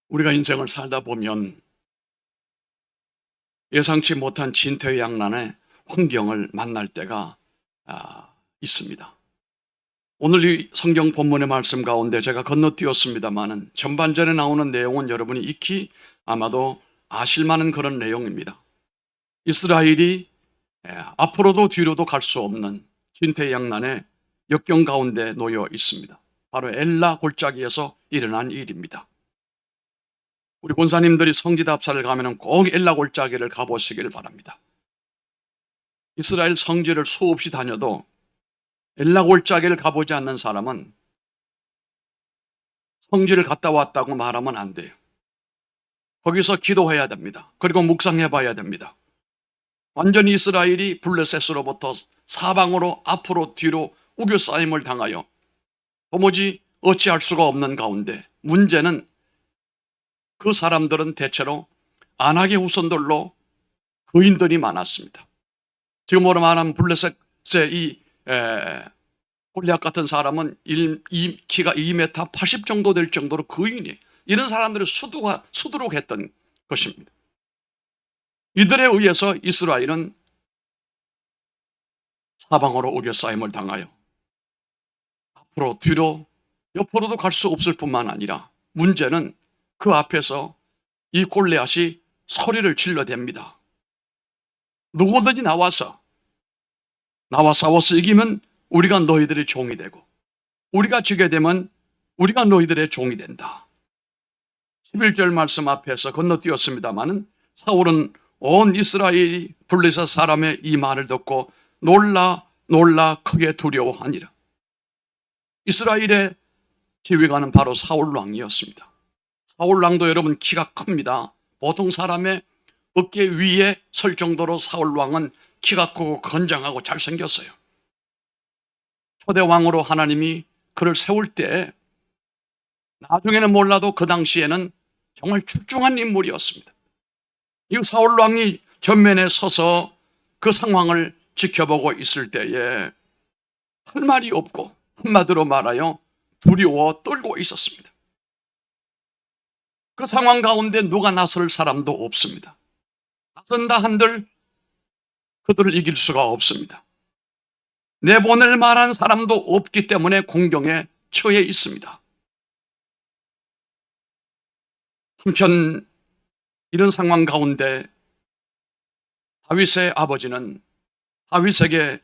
우리가 인생을 살다 보면 예상치 못한 진퇴양난의 환경을 만날 때가 있습니다. 오늘 이 성경 본문의 말씀 가운데 제가 건너뛰었습니다마는 전반전에 나오는 내용은 여러분이 익히 아마도 아실 만한 그런 내용입니다. 이스라엘이 앞으로도 뒤로도 갈 수 없는 진퇴양난의 역경 가운데 놓여 있습니다. 바로 엘라 골짜기에서 일어난 일입니다. 우리 권사님들이 성지답사를 가면 꼭 엘라 골짜기를 가보시길 바랍니다. 이스라엘 성지를 수없이 다녀도 엘라 골짜기를 가보지 않는 사람은 성지를 갔다 왔다고 말하면 안 돼요. 거기서 기도해야 됩니다. 그리고 묵상해 봐야 됩니다. 완전히 이스라엘이 블레셋으로부터 사방으로 앞으로 뒤로 우겨싸임을 당하여 도무지 어찌할 수가 없는 가운데, 문제는 그 사람들은 대체로 안악의 후손들로 거인들이 많았습니다. 지금으로 말하면 블레셋의 이 골리앗 같은 사람은 키가 2m 80 정도 될 정도로 거인이에요. 이런 사람들이 수두룩했던 것입니다. 이들에 의해서 이스라엘은 사방으로 우겨싸임을 당하여 앞으로 뒤로 옆으로도 갈 수 없을 뿐만 아니라, 문제는 그 앞에서 이 골리앗이 소리를 질러댑니다. 누구든지 나와 싸워서 이기면 우리가 너희들의 종이 되고, 우리가 지게 되면 우리가 너희들의 종이 된다. 11절 말씀 앞에서 건너뛰었습니다마는 사울은 온 이스라엘이 블레셋 사람의 이 말을 듣고 놀라 크게 두려워하니라. 이스라엘의 지휘관은 바로 사울 왕이었습니다. 사울 왕도 여러분 키가 큽니다. 보통 사람의 어깨 위에 설 정도로 사울 왕은 키가 크고 건장하고 잘생겼어요. 초대 왕으로 하나님이 그를 세울 때 나중에는 몰라도 그 당시에는 정말 출중한 인물이었습니다. 이 사울 왕이 전면에 서서 그 상황을 지켜보고 있을 때에 할 말이 없고, 한마디로 말하여 두려워 떨고 있었습니다. 그 상황 가운데 누가 나설 사람도 없습니다. 나선다 한들 그들을 이길 수가 없습니다. 내보낼 만한 사람도 없기 때문에 공경에 처해 있습니다. 한편 이런 상황 가운데 다윗의 아버지는 다윗에게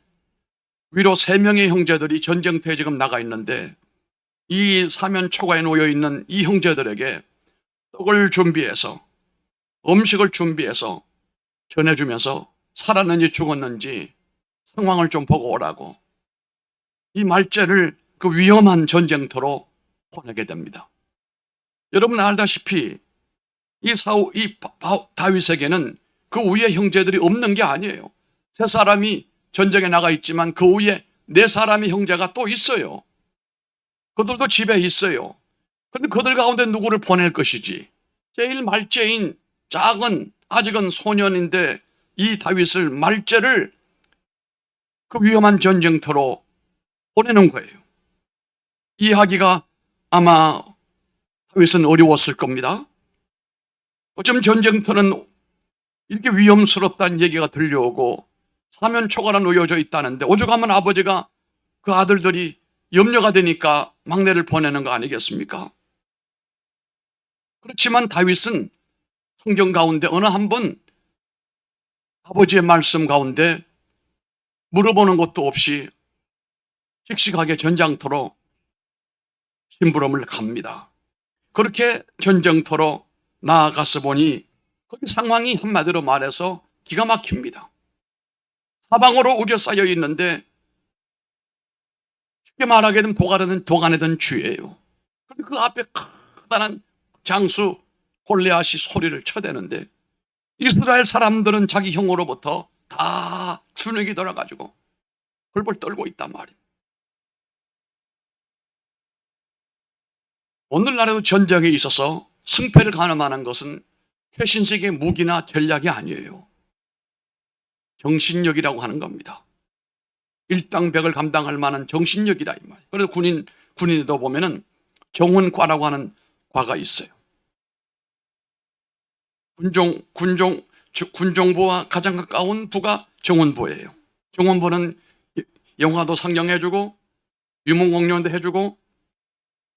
위로 3명의 형제들이 전쟁터에 지금 나가 있는데, 이 사면 초가에 놓여 있는 이 형제들에게 떡을 준비해서, 음식을 준비해서 전해주면서 살았는지 죽었는지 상황을 좀 보고 오라고 이 말째를 그 위험한 전쟁터로 보내게 됩니다. 여러분 알다시피 이 다윗에게는 그 위에 형제들이 없는 게 아니에요. 3사람이 전쟁에 나가 있지만 그 위에 4사람의 형제가 또 있어요. 그들도 집에 있어요. 그런데 그들 가운데 누구를 보낼 것이지? 제일 말째인 작은, 아직은 소년인데 이 다윗을, 말째를 그 위험한 전쟁터로 보내는 거예요. 이해하기가 아마 다윗은 어려웠을 겁니다. 어쩜 전쟁터는 이렇게 위험스럽다는 얘기가 들려오고 사면초가라 놓여져 있다는데, 오죽하면 아버지가 그 아들들이 염려가 되니까 막내를 보내는 거 아니겠습니까? 그렇지만 다윗은 성경 가운데 어느 한 번 아버지의 말씀 가운데 물어보는 것도 없이 씩씩하게 전장터로 심부름을 갑니다. 그렇게 전쟁터로 나아가서 보니 거기 상황이 한마디로 말해서 기가 막힙니다. 사방으로 우겨싸여 있는데 쉽게 말하게 되면 도가내던 쥐예요. 그런데 그 앞에 커다란 장수 골리앗이 소리를 쳐대는데, 이스라엘 사람들은 자기 형으로부터 다 주눅이 들어가지고 벌벌 떨고 있단 말이에요. 오늘날에도 전쟁에 있어서 승패를 가늠하는 것은 최신식의 무기나 전략이 아니에요. 정신력이라고 하는 겁니다. 일당백을 감당할 만한 정신력이라 이 말이에요. 그래서 군인에도 보면은 정훈과라고 하는 과가 있어요. 군정부와 가장 가까운 부가 정원부예요. 정원부는 영화도 상영해주고 유흥공연도 해주고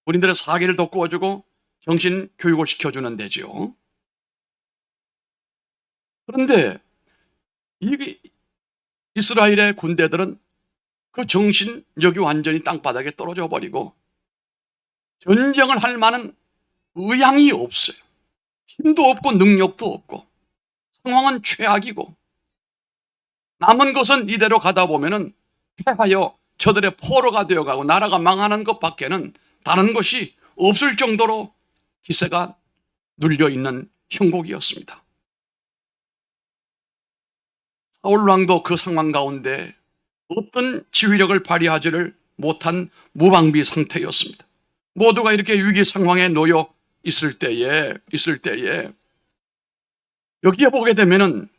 우리들의 사기를 돋구어주고 정신 교육을 시켜주는 데지요. 그런데 이 이스라엘의 군대들은 그 정신력이 완전히 땅바닥에 떨어져 버리고 전쟁을 할 만한 의향이 없어요. 힘도 없고 능력도 없고 상황은 최악이고 남은 것은 이대로 가다 보면은 패하여 저들의 포로가 되어가고 나라가 망하는 것밖에는 다른 것이 없을 정도로 기세가 눌려있는 형국이었습니다. 사울 왕도 그 상황 가운데 어떤 지휘력을 발휘하지를 못한 무방비 상태였습니다. 모두가 이렇게 위기 상황에 놓여 있을 때에 여기에 보게 되면은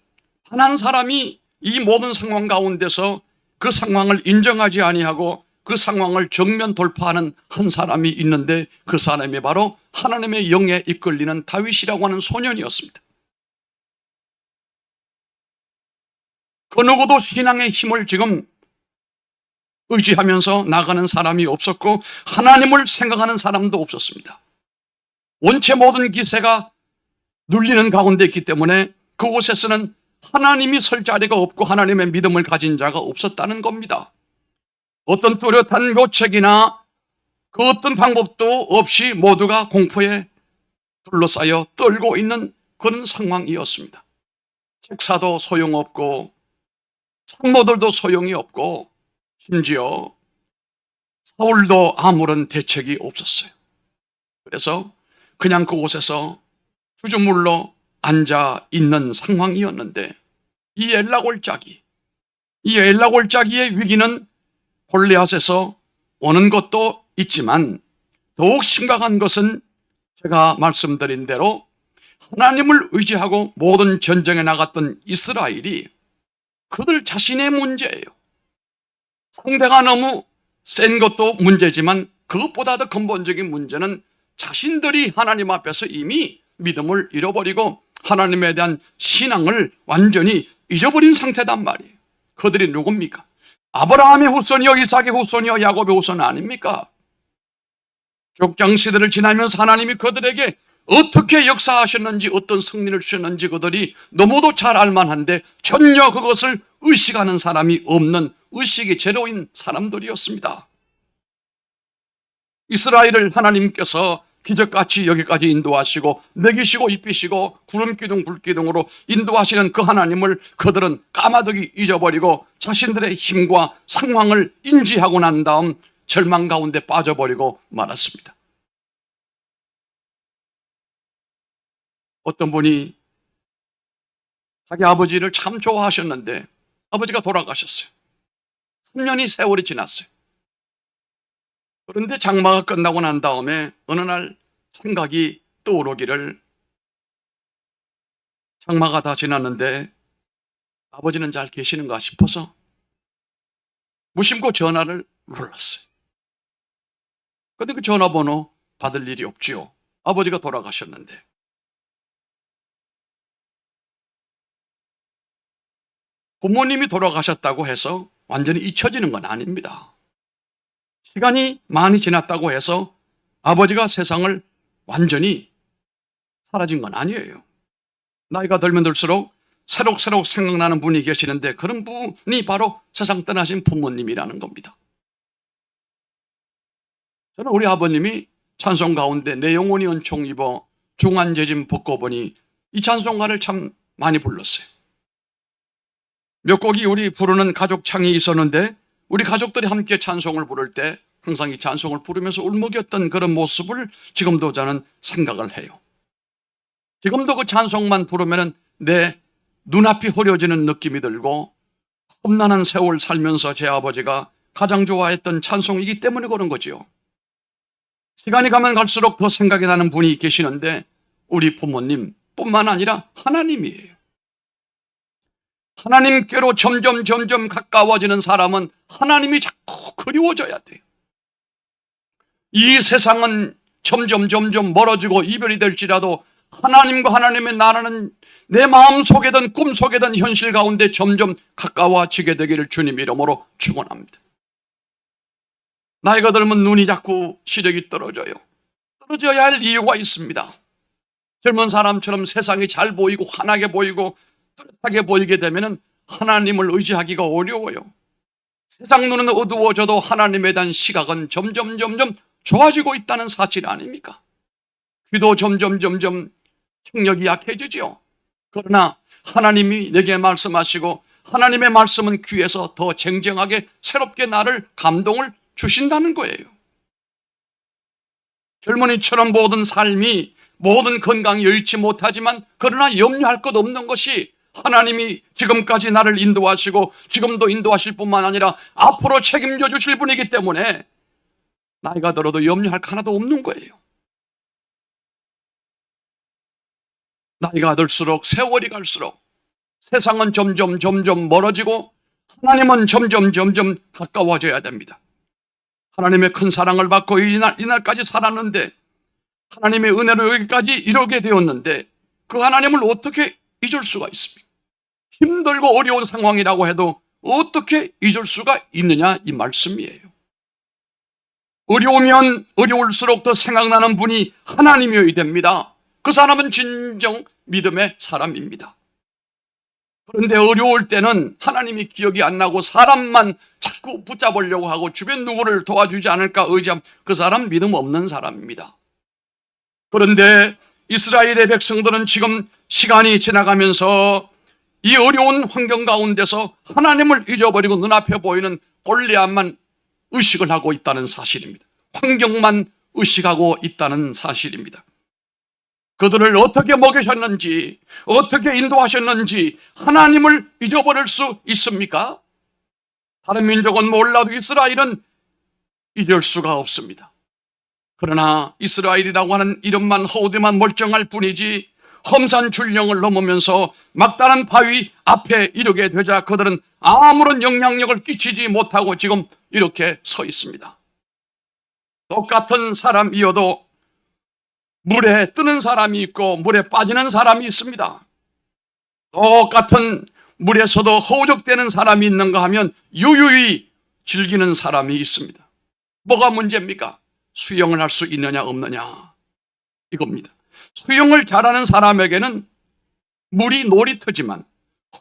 단 한 사람이 이 모든 상황 가운데서 그 상황을 인정하지 아니하고 그 상황을 정면 돌파하는 한 사람이 있는데 그 사람이 바로 하나님의 영에 이끌리는 다윗이라고 하는 소년이었습니다. 그 누구도 신앙의 힘을 지금 의지하면서 나가는 사람이 없었고 하나님을 생각하는 사람도 없었습니다. 원체 모든 기세가 눌리는 가운데 있기 때문에 그곳에서는 하나님이 설 자리가 없고 하나님의 믿음을 가진 자가 없었다는 겁니다. 어떤 뚜렷한 묘책이나 그 어떤 방법도 없이 모두가 공포에 둘러싸여 떨고 있는 그런 상황이었습니다. 책사도 소용없고 참모들도 소용이 없고 심지어 사울도 아무런 대책이 없었어요. 그래서 그냥 그곳에서 주저물러 앉아 있는 상황이었는데 이 엘라골짜기의 위기는 골리앗에서 오는 것도 있지만 더욱 심각한 것은 제가 말씀드린 대로 하나님을 의지하고 모든 전쟁에 나갔던 이스라엘이 그들 자신의 문제예요. 상대가 너무 센 것도 문제지만 그것보다 더 근본적인 문제는 자신들이 하나님 앞에서 이미 믿음을 잃어버리고 하나님에 대한 신앙을 완전히 잊어버린 상태단 말이에요. 그들이 누굽니까? 아브라함의 후손이요 이삭의 후손이요 야곱의 후손 아닙니까? 족장시대를 지나면서 하나님이 그들에게 어떻게 역사하셨는지 어떤 승리를 주셨는지 그들이 너무도 잘 알만한데 전혀 그것을 의식하는 사람이 없는 의식이 제로인 사람들이었습니다. 이스라엘을 하나님께서 기적같이 여기까지 인도하시고 먹이시고 입히시고 구름기둥 불기둥으로 인도하시는 그 하나님을 그들은 까마득히 잊어버리고 자신들의 힘과 상황을 인지하고 난 다음 절망 가운데 빠져버리고 말았습니다. 어떤 분이 자기 아버지를 참 좋아하셨는데 아버지가 돌아가셨어요. 3년이 세월이 지났어요. 그런데 장마가 끝나고 난 다음에 어느 날 생각이 떠오르기를 장마가 다 지났는데 아버지는 잘 계시는가 싶어서 무심코 전화를 눌렀어요. 그런데 그 전화번호 받을 일이 없지요. 아버지가 돌아가셨는데. 부모님이 돌아가셨다고 해서 완전히 잊혀지는 건 아닙니다. 시간이 많이 지났다고 해서 아버지가 세상을 완전히 사라진 건 아니에요. 나이가 들면 들수록 새록새록 생각나는 분이 계시는데 그런 분이 바로 세상 떠나신 부모님이라는 겁니다. 저는 우리 아버님이 찬송 가운데 내 영혼이 은총 입어 중한재짐 벗고 보니 이 찬송가를 참 많이 불렀어요. 몇 곡이 우리 부르는 가족창이 있었는데 우리 가족들이 함께 찬송을 부를 때 항상 이 찬송을 부르면서 울먹였던 그런 모습을 지금도 저는 생각을 해요. 지금도 그 찬송만 부르면 내 눈앞이 흐려지는 느낌이 들고 험난한 세월 살면서 제 아버지가 가장 좋아했던 찬송이기 때문에 그런 거지요. 시간이 가면 갈수록 더 생각이 나는 분이 계시는데 우리 부모님뿐만 아니라 하나님이에요. 하나님께로 점점 가까워지는 사람은 하나님이 자꾸 그리워져야 돼요. 이 세상은 점점 멀어지고 이별이 될지라도 하나님과 하나님의 나라는 내 마음속에든 꿈속에든 현실 가운데 점점 가까워지게 되기를 주님 이름으로 축원합니다. 나이가 들면 눈이 자꾸 시력이 떨어져요. 떨어져야 할 이유가 있습니다. 젊은 사람처럼 세상이 잘 보이고 환하게 보이고 뚜렷하게 보이게 되면 하나님을 의지하기가 어려워요. 세상 눈은 어두워져도 하나님에 대한 시각은 점점 좋아지고 있다는 사실 아닙니까? 귀도 점점 청력이 약해지죠. 그러나 하나님이 내게 말씀하시고 하나님의 말씀은 귀에서 더 쟁쟁하게 새롭게 나를 감동을 주신다는 거예요. 젊은이처럼 모든 삶이 모든 건강이 여의치 못하지만 그러나 염려할 것 없는 것이 하나님이 지금까지 나를 인도하시고 지금도 인도하실 뿐만 아니라 앞으로 책임져 주실 분이기 때문에 나이가 들어도 염려할 거 하나도 없는 거예요. 나이가 들수록 세월이 갈수록 세상은 점점 멀어지고 하나님은 점점 가까워져야 됩니다. 하나님의 큰 사랑을 받고 이날까지 살았는데 하나님의 은혜로 여기까지 이르게 되었는데 그 하나님을 어떻게 잊을 수가 있습니까? 힘들고 어려운 상황이라고 해도 어떻게 잊을 수가 있느냐 이 말씀이에요. 어려우면 어려울수록 더 생각나는 분이 하나님이어야 됩니다. 그 사람은 진정 믿음의 사람입니다. 그런데 어려울 때는 하나님이 기억이 안 나고 사람만 자꾸 붙잡으려고 하고 주변 누구를 도와주지 않을까 의지하면 그 사람 믿음 없는 사람입니다. 그런데 이스라엘의 백성들은 지금 시간이 지나가면서 이 어려운 환경 가운데서 하나님을 잊어버리고 눈앞에 보이는 골리앗만 의식을 하고 있다는 사실입니다. 환경만 의식하고 있다는 사실입니다. 그들을 어떻게 먹이셨는지 어떻게 인도하셨는지 하나님을 잊어버릴 수 있습니까? 다른 민족은 몰라도 이스라엘은 잊을 수가 없습니다. 그러나 이스라엘이라고 하는 이름만 허우대만 멀쩡할 뿐이지 험산 줄령을 넘으면서 막다른 바위 앞에 이르게 되자 그들은 아무런 영향력을 끼치지 못하고 지금 이렇게 서 있습니다. 똑같은 사람이어도 물에 뜨는 사람이 있고 물에 빠지는 사람이 있습니다. 똑같은 물에서도 허우적대는 사람이 있는가 하면 유유히 즐기는 사람이 있습니다. 뭐가 문제입니까? 수영을 할 수 있느냐 없느냐 이겁니다. 수영을 잘하는 사람에게는 물이 놀이터지만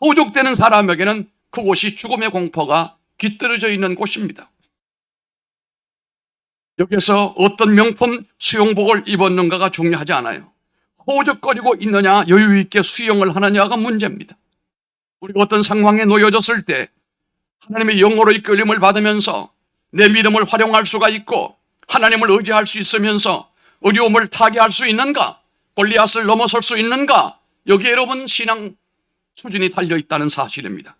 허우적대는 사람에게는 그곳이 죽음의 공포가 깃들어져 있는 곳입니다. 여기서 어떤 명품 수영복을 입었는가가 중요하지 않아요. 허우적거리고 있느냐 여유 있게 수영을 하느냐가 문제입니다. 우리가 어떤 상황에 놓여졌을 때 하나님의 영으로 이끌림을 받으면서 내 믿음을 활용할 수가 있고 하나님을 의지할 수 있으면서 어려움을 타개할 수 있는가, 골리앗을 넘어설 수 있는가, 여기에 여러분 신앙 수준이 달려있다는 사실입니다.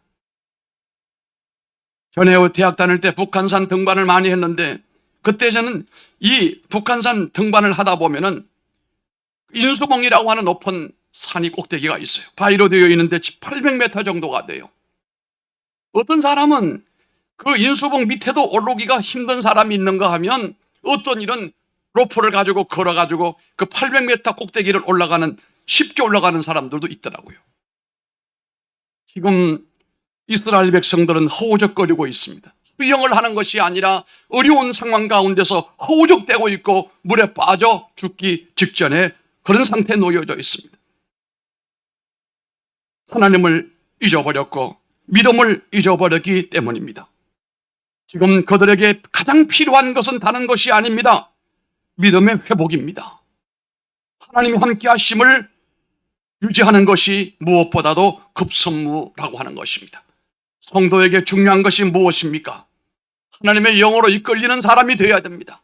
전에 대학 다닐 때 북한산 등반을 많이 했는데 그때 저는 이 북한산 등반을 하다 보면은 인수봉이라고 하는 높은 산이 꼭대기가 있어요. 바위로 되어 있는데 800m 정도가 돼요. 어떤 사람은 그 인수봉 밑에도 오르기가 힘든 사람이 있는가 하면 어떤 일은 로프를 가지고 걸어가지고 그 800m 꼭대기를 쉽게 올라가는 사람들도 있더라고요. 지금 이스라엘 백성들은 허우적거리고 있습니다. 수영을 하는 것이 아니라 어려운 상황 가운데서 허우적대고 있고 물에 빠져 죽기 직전에 그런 상태에 놓여져 있습니다. 하나님을 잊어버렸고 믿음을 잊어버렸기 때문입니다. 지금 그들에게 가장 필요한 것은 다른 것이 아닙니다. 믿음의 회복입니다. 하나님이 함께 하심을 유지하는 것이 무엇보다도 급선무라고 하는 것입니다. 성도에게 중요한 것이 무엇입니까? 하나님의 영으로 이끌리는 사람이 되어야 됩니다.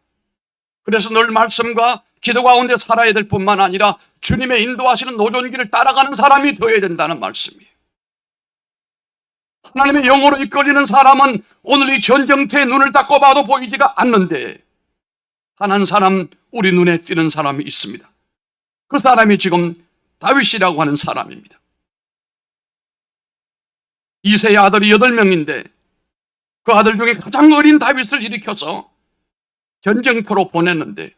그래서 늘 말씀과 기도 가운데 살아야 될 뿐만 아니라 주님의 인도하시는 노존길을 따라가는 사람이 되어야 된다는 말씀이에요. 하나님의 영으로 이끌리는 사람은 오늘 이 전쟁터에 눈을 닫고 봐도 보이지가 않는데 한 사람 우리 눈에 띄는 사람이 있습니다. 그 사람이 지금 다윗이라고 하는 사람입니다. 이새의 아들이 8명인데 그 아들 중에 가장 어린 다윗을 일으켜서 전쟁터로 보냈는데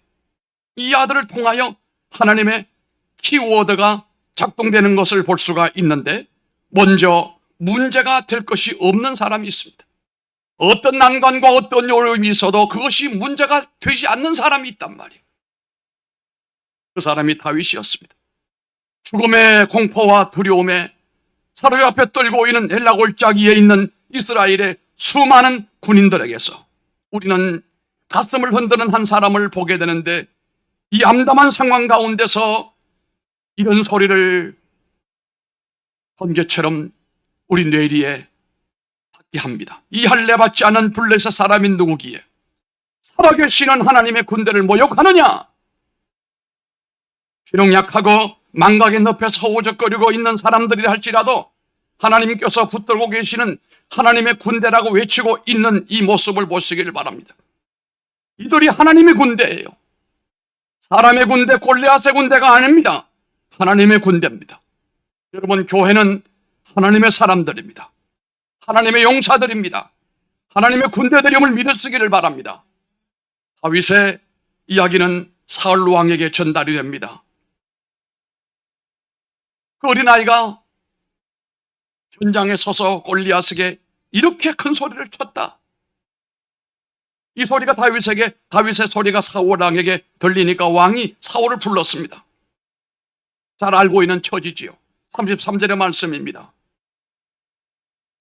이 아들을 통하여 하나님의 키워드가 작동되는 것을 볼 수가 있는데, 먼저 문제가 될 것이 없는 사람이 있습니다. 어떤 난관과 어떤 어려움이 있어도 그것이 문제가 되지 않는 사람이 있단 말이에요. 그 사람이 다윗이었습니다. 죽음의 공포와 두려움에 사로잡혀 떨고 있는 헬라 골짜기에 있는 이스라엘의 수많은 군인들에게서 우리는 가슴을 흔드는 한 사람을 보게 되는데, 이 암담한 상황 가운데서 이런 소리를 번개처럼 우리 뇌리에 닿게 합니다. 이 할례 받지 않은 블레셋 사람이 누구기에 살아계시는 하나님의 군대를 모욕하느냐? 비록 약하고 망각의 늪에서 허우적거리고 있는 사람들이라 할지라도 하나님께서 붙들고 계시는 하나님의 군대라고 외치고 있는 이 모습을 보시길 바랍니다. 이들이 하나님의 군대예요. 사람의 군대, 골리앗의 군대가 아닙니다. 하나님의 군대입니다. 여러분, 교회는 하나님의 사람들입니다. 하나님의 용사들입니다. 하나님의 군대들임을 믿으시기를 바랍니다. 다윗의 이야기는 사울 왕에게 전달이 됩니다. 그 어린아이가 현장에 서서 골리앗에게 이렇게 큰 소리를 쳤다. 이 소리가 다윗의 소리가 사울 왕에게 들리니까 왕이 사울을 불렀습니다. 잘 알고 있는 처지지요. 33절의 말씀입니다.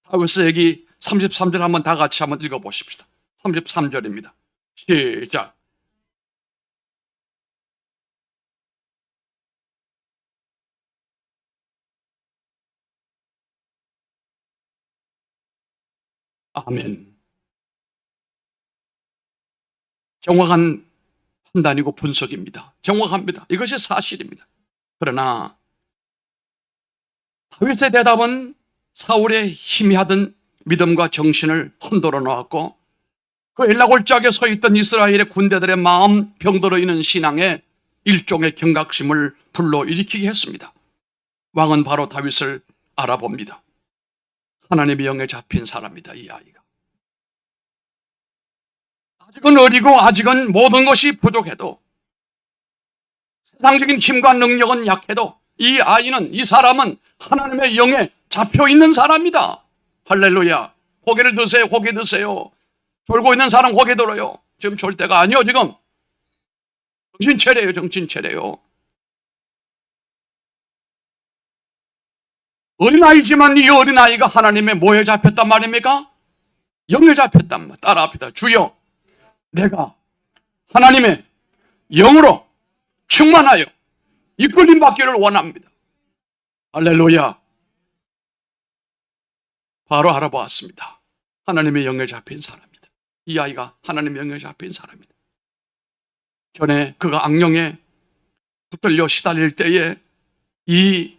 다윗의 얘기 33절 한번 다 같이 한번 읽어보십시다. 33절입니다. 시작. 아멘. 정확한 판단이고 분석입니다. 정확합니다. 이것이 사실입니다. 그러나 다윗의 대답은 사울의 희미하던 믿음과 정신을 흔들어 놓았고, 그 엘라 골짜기에 서 있던 이스라엘의 군대들의 마음 병들어 있는 신앙에 일종의 경각심을 불러일으키게 했습니다. 왕은 바로 다윗을 알아봅니다. 하나님의 영에 잡힌 사람이다, 이 아이가. 아직은 어리고 아직은 모든 것이 부족해도, 세상적인 힘과 능력은 약해도 이 아이는, 이 사람은 하나님의 영에 잡혀 있는 사람이다. 할렐루야. 고개를 드세요. 고개 드세요. 졸고 있는 사람 고개 들어요. 지금 졸 때가 아니요. 지금 정신 차려요. 정신 차려요. 어린아이지만 이 어린아이가 하나님의 뭐에 잡혔단 말입니까? 영에 잡혔단 말입니다. 따라합시다. 주여, 내가 하나님의 영으로 충만하여 이끌림 받기를 원합니다. 할렐루야. 바로 알아보았습니다. 하나님의 영에 잡힌 사람이다. 이 아이가 하나님의 영에 잡힌 사람이다. 전에 그가 악령에 붙들려 시달릴 때에 이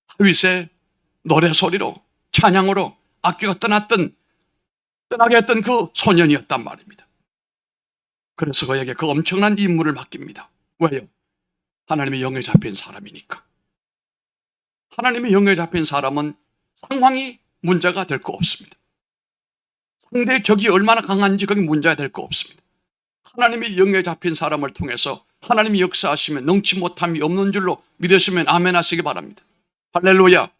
다윗의 노래소리로, 찬양으로 악기가 떠나게 했던 그 소년이었단 말입니다. 그래서 그에게 그 엄청난 임무를 맡깁니다. 왜요? 하나님의 영에 잡힌 사람이니까. 하나님의 영에 잡힌 사람은 상황이 문제가 될 거 없습니다. 상대의 적이 얼마나 강한지 그게 문제가 될 거 없습니다. 하나님의 영에 잡힌 사람을 통해서 하나님이 역사하시면 능치 못함이 없는 줄로 믿으시면 아멘 하시기 바랍니다. 할렐루야.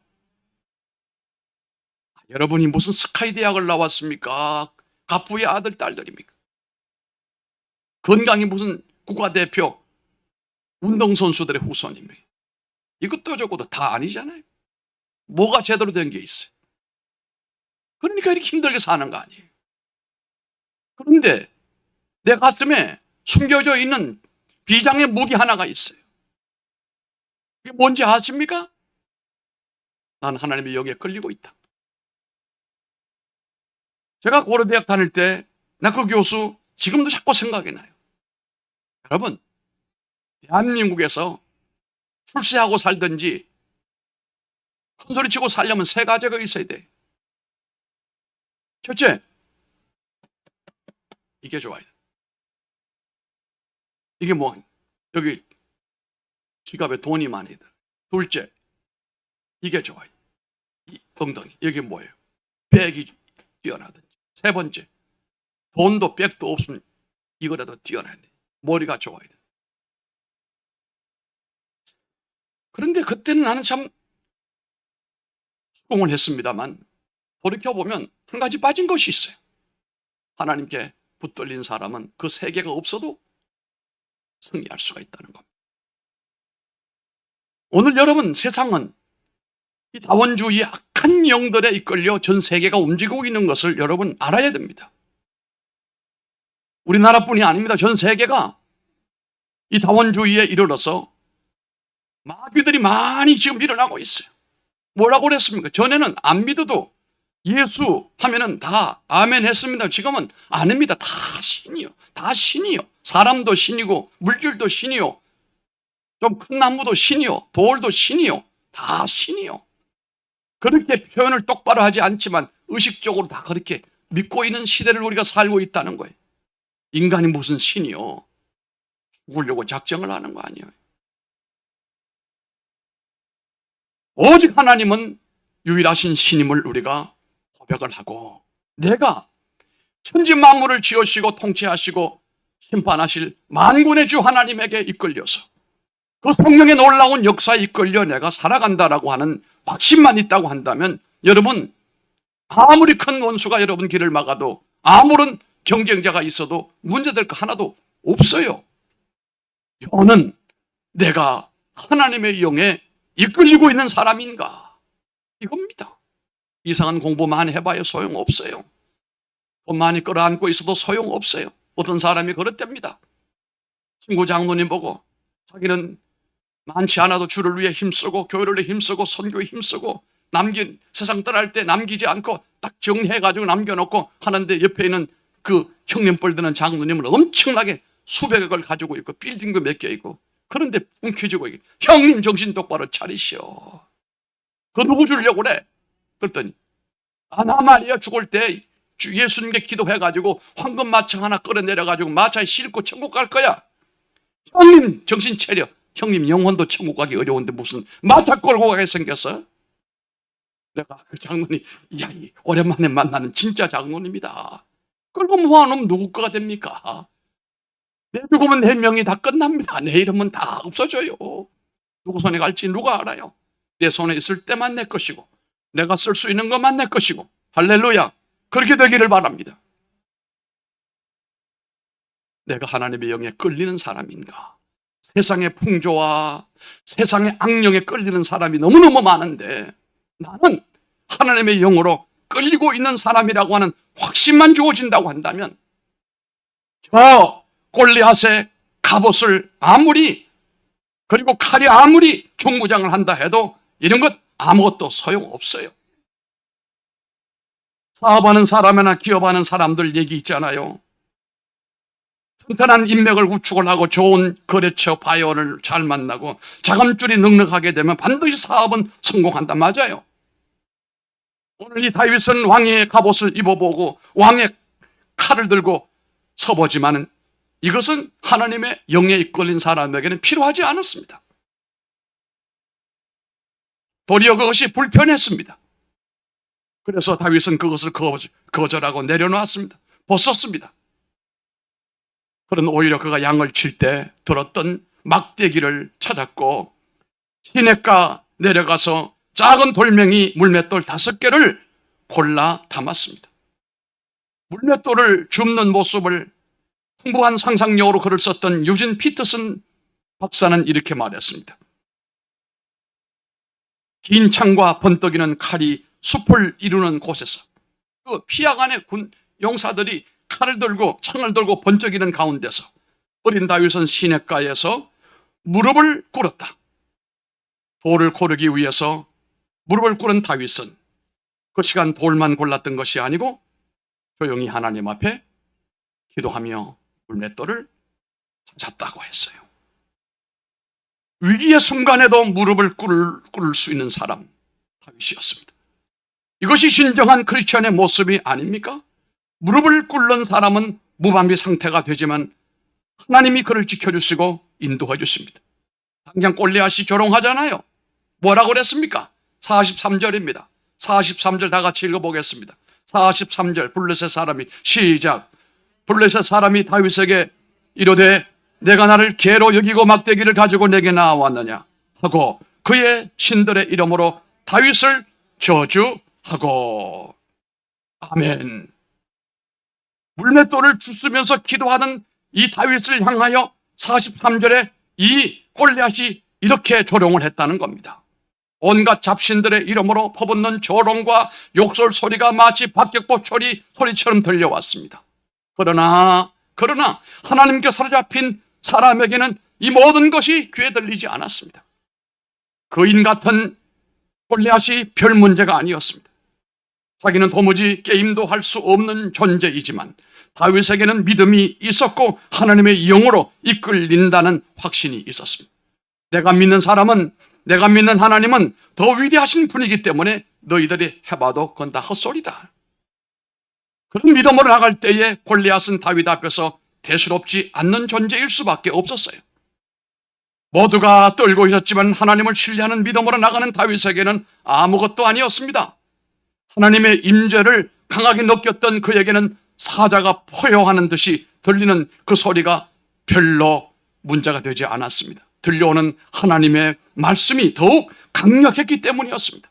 여러분이 무슨 스카이 대학을 나왔습니까? 갑부의 아들, 딸들입니까? 건강이 무슨 국가대표 운동선수들의 후손입니까? 이것도 저것도 다 아니잖아요. 뭐가 제대로 된 게 있어요? 그러니까 이렇게 힘들게 사는 거 아니에요. 그런데 내 가슴에 숨겨져 있는 비장의 무기 하나가 있어요. 이게 뭔지 아십니까? 난 하나님의 영에 끌리고 있다. 제가 고려대학 다닐 때 나 그 교수 지금도 자꾸 생각이 나요. 여러분, 대한민국에서 출세하고 살든지 큰 소리 치고 살려면 세 가지가 있어야 돼. 첫째, 이게 좋아요. 이게 뭐, 여기 지갑에 돈이 많이 들어. 둘째, 이게 좋아요. 이 엉덩이, 이게 뭐예요? 백이 뛰어나든지. 세 번째, 돈도 백도 없으면 이거라도 뛰어나야 돼. 머리가 좋아야 돼. 그런데 그때는 나는 참 수긍을 했습니다만 돌이켜보면 한 가지 빠진 것이 있어요. 하나님께 붙들린 사람은 그 세계가 없어도 승리할 수가 있다는 겁니다. 오늘 여러분, 세상은 이 다원주의의 악한 영들에 이끌려 전 세계가 움직이고 있는 것을 여러분 알아야 됩니다. 우리나라뿐이 아닙니다. 전 세계가 이 다원주의에 이르러서 마귀들이 많이 지금 일어나고 있어요. 뭐라고 그랬습니까? 전에는 안 믿어도 예수 하면은 다 아멘 했습니다. 지금은 안 합니다. 다 신이요. 다 신이요. 사람도 신이고 물질도 신이요. 좀 큰 나무도 신이요. 돌도 신이요. 다 신이요. 그렇게 표현을 똑바로 하지 않지만 의식적으로 다 그렇게 믿고 있는 시대를 우리가 살고 있다는 거예요. 인간이 무슨 신이요. 죽으려고 작정을 하는 거 아니에요. 오직 하나님은 유일하신 신임을 우리가 고백을 하고, 내가 천지 만물을 지으시고 통치하시고 심판하실 만군의 주 하나님에게 이끌려서 그 성령의 놀라운 역사에 이끌려 내가 살아간다라고 하는 확신만 있다고 한다면, 여러분, 아무리 큰 원수가 여러분 길을 막아도, 아무런 경쟁자가 있어도 문제될 거 하나도 없어요. 저는 내가 하나님의 영에 이끌리고 있는 사람인가, 이겁니다. 이상한 공부 많이 해봐야 소용없어요. 돈 많이 끌어안고 있어도 소용없어요. 어떤 사람이 그렇답니다. 친구 장로님 보고 자기는 많지 않아도 주를 위해 힘쓰고 교회를 위해 힘쓰고 선교에 힘쓰고 세상 떠날 때 남기지 않고 딱 정리해가지고 남겨놓고 하는데, 옆에 있는 그 형님 뻘 드는 장로님은 엄청나게 수백억을 가지고 있고 빌딩도 몇 개 있고, 그런데 움켜쥐고 이게, 형님 정신 똑바로 차리시오. 그 누구 주려고 그래? 그랬더니, 나 말이야 죽을 때 예수님께 기도해가지고 황금 마차 하나 끌어내려가지고 마차에 싣고 천국 갈 거야. 형님 정신 차려. 형님 영혼도 천국 가기 어려운데 무슨 마차 끌고 가게 생겼어? 내가 그 장로님, 야, 오랜만에 만나는 진짜 장로님이다. 끌고 모아놓으면 누구 거가 됩니까? 내 죽으면 내 명이 다 끝납니다. 내 이름은 다 없어져요. 누구 손에 갈지 누가 알아요? 내 손에 있을 때만 내 것이고 내가 쓸 수 있는 것만 내 것이고. 할렐루야. 그렇게 되기를 바랍니다. 내가 하나님의 영에 끌리는 사람인가? 세상의 풍조와 세상의 악령에 끌리는 사람이 너무너무 많은데, 나는 하나님의 영으로 끌리고 있는 사람이라고 하는 확신만 주어진다고 한다면, 저 골리앗의 갑옷을 아무리, 그리고 칼이 아무리 중무장을 한다 해도 이런 것 아무것도 소용없어요. 사업하는 사람이나 기업하는 사람들 얘기 있잖아요. 튼튼한 인맥을 구축을 하고 좋은 거래처 바이어를 잘 만나고 자금줄이 넉넉하게 되면 반드시 사업은 성공한다. 맞아요. 오늘 이 다윗은 왕의 갑옷을 입어보고 왕의 칼을 들고 서보지만은 이것은 하나님의 영에 이끌린 사람에게는 필요하지 않았습니다. 도리어 그것이 불편했습니다. 그래서 다윗은 그것을 거절하고 내려놓았습니다. 벗었습니다. 그런 오히려 그가 양을 칠 때 들었던 막대기를 찾았고 시냇가 내려가서 작은 돌멩이 물맷돌 5개를 골라 담았습니다. 물맷돌을 줍는 모습을 풍부한 상상력으로 글을 썼던 유진 피터슨 박사는 이렇게 말했습니다. 긴 창과 번뜩이는 칼이 숲을 이루는 곳에서, 그 피아간의 군 용사들이 칼을 들고 창을 들고 번쩍이는 가운데서 어린 다윗은 시냇가에서 무릎을 꿇었다. 돌을 고르기 위해서 무릎을 꿇은 다윗은 그 시간 돌만 골랐던 것이 아니고 조용히 하나님 앞에 기도하며 물맷돌을 찾았다고 했어요. 위기의 순간에도 무릎을 꿇을 수 있는 사람, 다윗이었습니다. 이것이 진정한 크리스천의 모습이 아닙니까? 무릎을 꿇는 사람은 무방비 상태가 되지만 하나님이 그를 지켜주시고 인도해 주십니다. 당장 골리앗이 조롱하잖아요. 뭐라고 그랬습니까? 43절입니다. 43절 다 같이 읽어보겠습니다. 43절 블레셋 사람이 시작. 블레셋 사람이 다윗에게 이르되 내가 나를 개로 여기고 막대기를 가지고 내게 나왔느냐 하고 그의 신들의 이름으로 다윗을 저주하고. 아멘. 물맷돌을 주스면서 기도하는 이 다윗을 향하여 43절에 이 골리앗이 이렇게 조롱을 했다는 겁니다. 온갖 잡신들의 이름으로 퍼붓는 조롱과 욕설 소리가 마치 박격포 소리처럼 들려왔습니다. 그러나 하나님께 사로잡힌 사람에게는 이 모든 것이 귀에 들리지 않았습니다. 거인 같은 골리앗이 별 문제가 아니었습니다. 자기는 도무지 게임도 할 수 없는 존재이지만 다윗에게는 믿음이 있었고 하나님의 영으로 이끌린다는 확신이 있었습니다. 내가 믿는 사람은, 내가 믿는 하나님은 더 위대하신 분이기 때문에 너희들이 해봐도 그건 다 헛소리다. 그런 믿음으로 나갈 때에 골리앗은 다윗 앞에서 대수롭지 않는 존재일 수밖에 없었어요. 모두가 떨고 있었지만 하나님을 신뢰하는 믿음으로 나가는 다윗에게는 아무것도 아니었습니다. 하나님의 임재를 강하게 느꼈던 그에게는 사자가 포효하는 듯이 들리는 그 소리가 별로 문제가 되지 않았습니다. 들려오는 하나님의 말씀이 더욱 강력했기 때문이었습니다.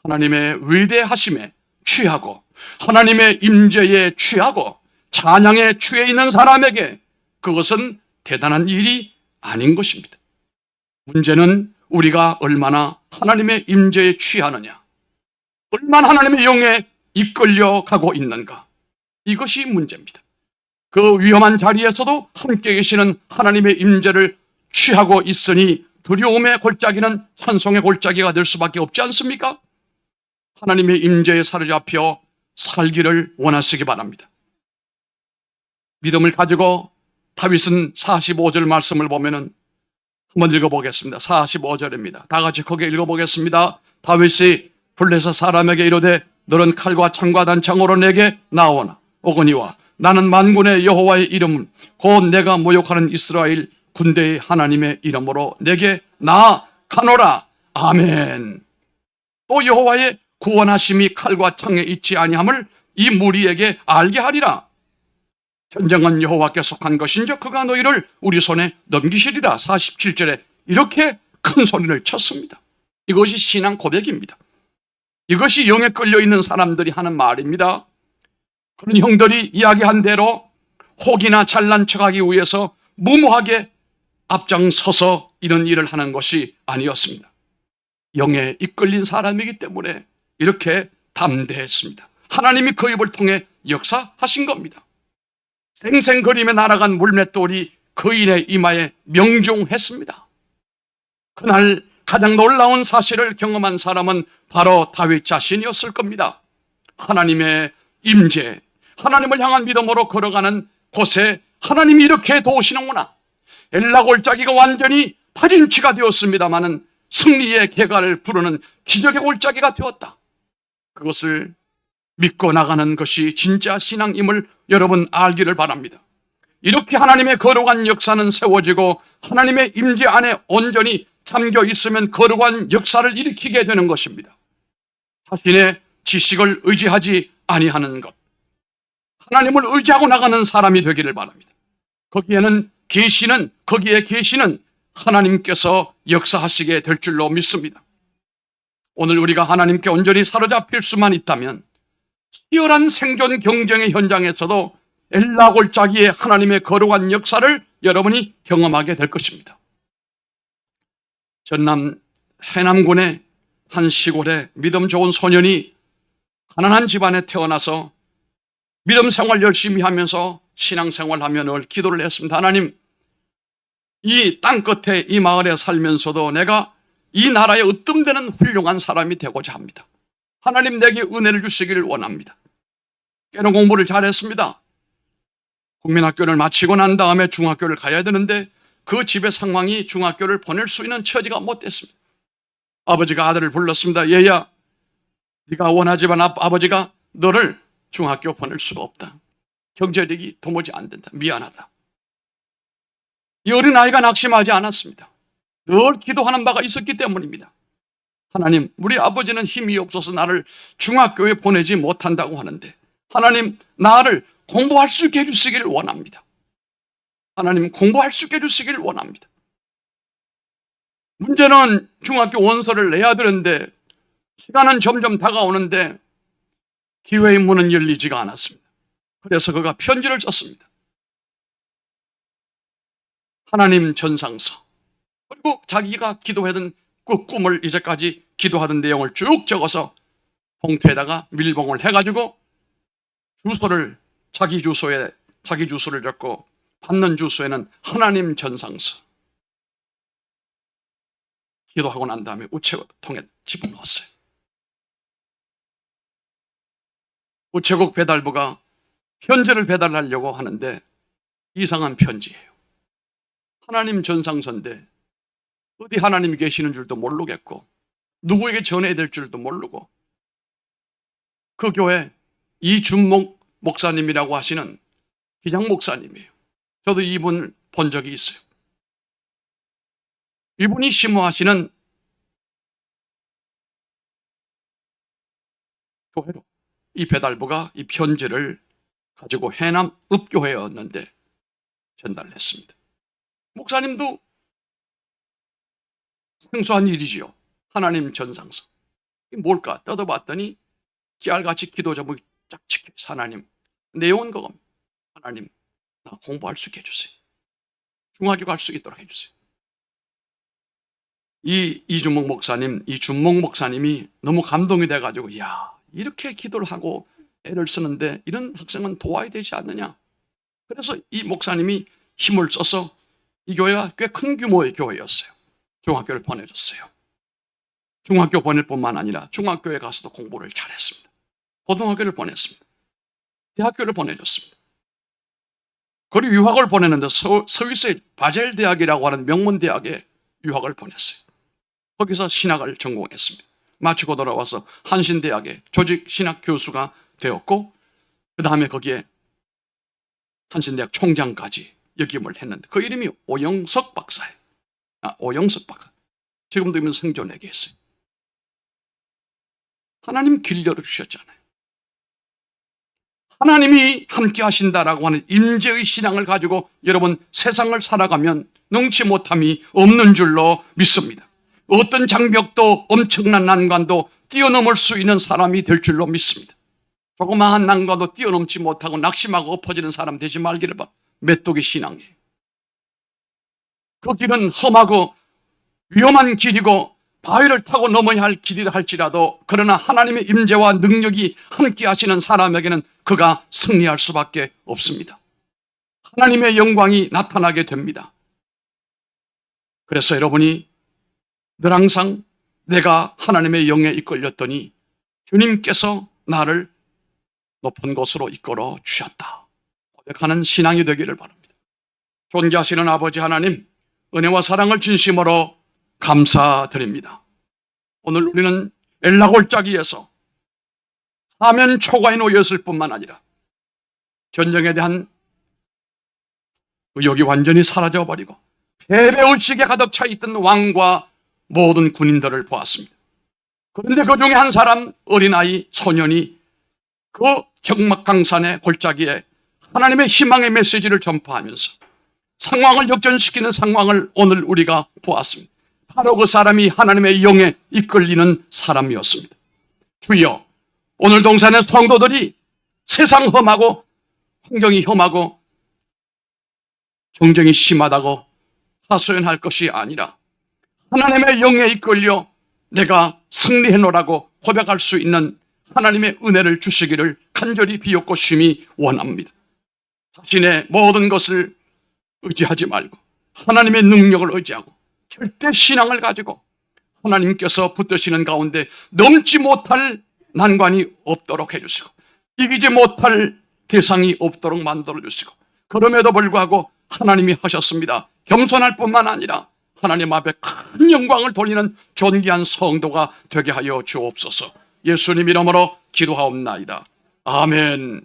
하나님의 위대하심에 취하고 하나님의 임재에 취하고 찬양에 취해 있는 사람에게 그것은 대단한 일이 아닌 것입니다. 문제는 우리가 얼마나 하나님의 임재에 취하느냐, 얼마나 하나님의 영에 이끌려 가고 있는가, 이것이 문제입니다. 그 위험한 자리에서도 함께 계시는 하나님의 임재를 취하고 있으니 두려움의 골짜기는 찬송의 골짜기가 될 수밖에 없지 않습니까? 하나님의 임재에 사로잡혀 살기를 원하시기 바랍니다. 믿음을 가지고 다윗은 45절 말씀을 보면은 한번 읽어보겠습니다. 45절입니다. 다 같이 크게 읽어보겠습니다. 다윗이 블레셋 사람에게 이르되 너는 칼과 창과 단창으로 내게 나오나 오거니와 나는 만군의 여호와의 이름은 곧 내가 모욕하는 이스라엘 군대의 하나님의 이름으로 내게 나아가노라. 아멘. 또 여호와의 구원하심이 칼과 창에 있지 아니함을 이 무리에게 알게 하리라. 전쟁은 여호와께 속한 것인즉 그가 너희를 우리 손에 넘기시리라. 47절에 이렇게 큰 소리를 쳤습니다. 이것이 신앙 고백입니다. 이것이 영에 끌려있는 사람들이 하는 말입니다. 그런 형들이 이야기한 대로 혹이나 잘난 척하기 위해서 무모하게 앞장서서 이런 일을 하는 것이 아니었습니다. 영에 이끌린 사람이기 때문에 이렇게 담대했습니다. 하나님이 그 입을 통해 역사하신 겁니다. 생생거리며 날아간 물맷돌이 거인의 이마에 명중했습니다. 그날 가장 놀라운 사실을 경험한 사람은 바로 다윗 자신이었을 겁니다. 하나님의 임재, 하나님을 향한 믿음으로 걸어가는 곳에 하나님이 이렇게 도우시는구나. 엘라 골짜기가 완전히 파진치가 되었습니다마는 승리의 개가를 부르는 기적의 골짜기가 되었다. 그것을 믿고 나가는 것이 진짜 신앙임을 여러분 알기를 바랍니다. 이렇게 하나님의 거룩한 역사는 세워지고 하나님의 임재 안에 온전히 잠겨 있으면 거룩한 역사를 일으키게 되는 것입니다. 자신의 지식을 의지하지 아니하는 것, 하나님을 의지하고 나가는 사람이 되기를 바랍니다. 거기에 계시는 하나님께서 역사하시게 될 줄로 믿습니다. 오늘 우리가 하나님께 온전히 사로잡힐 수만 있다면 치열한 생존 경쟁의 현장에서도 엘라 골짜기의 하나님의 거룩한 역사를 여러분이 경험하게 될 것입니다. 전남 해남군의 한 시골에 믿음 좋은 소년이 가난한 집안에 태어나서 믿음 생활 열심히 하면서 신앙생활하며 늘 기도를 했습니다. 하나님, 이 땅끝에 이 마을에 살면서도 내가 이 나라에 으뜸되는 훌륭한 사람이 되고자 합니다. 하나님, 내게 은혜를 주시기를 원합니다. 꽤나 공부를 잘했습니다. 국민학교를 마치고 난 다음에 중학교를 가야 되는데 그 집의 상황이 중학교를 보낼 수 있는 처지가 못 됐습니다. 아버지가 아들을 불렀습니다. 얘야, 네가 원하지만 아버지가 너를 중학교 보낼 수가 없다. 경제력이 도무지 안 된다. 미안하다. 이 어린아이가 낙심하지 않았습니다. 늘 기도하는 바가 있었기 때문입니다. 하나님, 우리 아버지는 힘이 없어서 나를 중학교에 보내지 못한다고 하는데 하나님, 나를 공부할 수 있게 해주시기를 원합니다. 하나님, 공부할 수 있게 해주시기를 원합니다. 문제는 중학교 원서를 내야 되는데 시간은 점점 다가오는데 기회의 문은 열리지가 않았습니다. 그래서 그가 편지를 썼습니다. 하나님 전상서, 그리고 자기가 기도하던 그 꿈을 이제까지 기도하던 내용을 쭉 적어서 봉투에다가 밀봉을 해가지고 주소를 자기 주소를 적고 받는 주소에는 하나님 전상서, 기도하고 난 다음에 우체통에 집어넣었어요. 우체국 배달부가 편지를 배달하려고 하는데 이상한 편지예요. 하나님 전상서인데 어디 하나님이 계시는 줄도 모르겠고 누구에게 전해야 될 줄도 모르고, 그 교회 이준목 목사님이라고 하시는 기장 목사님이에요. 저도 이분을 본 적이 있어요. 이분이 심호하시는 교회로 이 배달부가 이 편지를 가지고 해남 읍교회에 왔는데 전달했습니다. 목사님도 생소한 일이지요. 하나님 전상서. 이게 뭘까? 뜯어봤더니 깨알같이 기도 제목이 쫙 찍혀있어요. 하나님. 내용은 그겁니다. 하나님, 나 공부할 수 있게 해주세요. 중학교 갈 수 있도록 해주세요. 이준목 목사님이 너무 감동이 돼가지고, 이야, 이렇게 기도를 하고 애를 쓰는데 이런 학생은 도와야 되지 않느냐. 그래서 이 목사님이 힘을 써서 이 교회가 꽤 큰 규모의 교회였어요. 중학교를 보내줬어요. 중학교 보낼 뿐만 아니라 중학교에 가서도 공부를 잘했습니다. 고등학교를 보냈습니다. 대학교를 보내줬습니다. 그리고 유학을 보내는데 스위스의 바젤 대학이라고 하는 명문 대학에 유학을 보냈어요. 거기서 신학을 전공했습니다. 마치고 돌아와서 한신대학의 조직신학 교수가 되었고, 그 다음에 거기에 한신대학 총장까지 역임을 했는데 그 이름이 오영석 박사예요. 오영석 박사. 지금도 이면 생존해 계세요. 하나님 길 열어주셨잖아요. 하나님이 함께 하신다라고 하는 임재의 신앙을 가지고 여러분 세상을 살아가면 능치 못함이 없는 줄로 믿습니다. 어떤 장벽도 엄청난 난관도 뛰어넘을 수 있는 사람이 될 줄로 믿습니다. 조그마한 난관도 뛰어넘지 못하고 낙심하고 엎어지는 사람 되지 말기를 바랍니다. 메뚜기 신앙이에요. 그 길은 험하고 위험한 길이고 바위를 타고 넘어야 할 길이라 할지라도, 그러나 하나님의 임재와 능력이 함께 하시는 사람에게는 그가 승리할 수밖에 없습니다. 하나님의 영광이 나타나게 됩니다. 그래서 여러분이 늘 항상 내가 하나님의 영에 이끌렸더니 주님께서 나를 높은 곳으로 이끌어 주셨다 고백하는 신앙이 되기를 바랍니다. 존귀하시는 아버지 하나님, 은혜와 사랑을 진심으로 감사드립니다. 오늘 우리는 엘라골짜기에서 사면 초과에 놓였을 뿐만 아니라 전쟁에 대한 의욕이 완전히 사라져버리고 패배의식에 가득 차 있던 왕과 모든 군인들을 보았습니다. 그런데 그 중에 한 사람, 어린아이, 소년이 그 적막강산의 골짜기에 하나님의 희망의 메시지를 전파하면서 상황을 역전시키는 상황을 오늘 우리가 보았습니다. 바로 그 사람이 하나님의 영에 이끌리는 사람이었습니다. 주여, 오늘 동산의 성도들이 세상 험하고 환경이 험하고 경쟁이 심하다고 하소연할 것이 아니라 하나님의 영에 이끌려 내가 승리해노라고 고백할 수 있는 하나님의 은혜를 주시기를 간절히 비옵고 심히 원합니다. 자신의 모든 것을 의지하지 말고 하나님의 능력을 의지하고 절대 신앙을 가지고 하나님께서 붙드시는 가운데 넘지 못할 난관이 없도록 해주시고 이기지 못할 대상이 없도록 만들어주시고, 그럼에도 불구하고 하나님이 하셨습니다. 겸손할 뿐만 아니라 하나님 앞에 큰 영광을 돌리는 존귀한 성도가 되게 하여 주옵소서. 예수님 이름으로 기도하옵나이다. 아멘.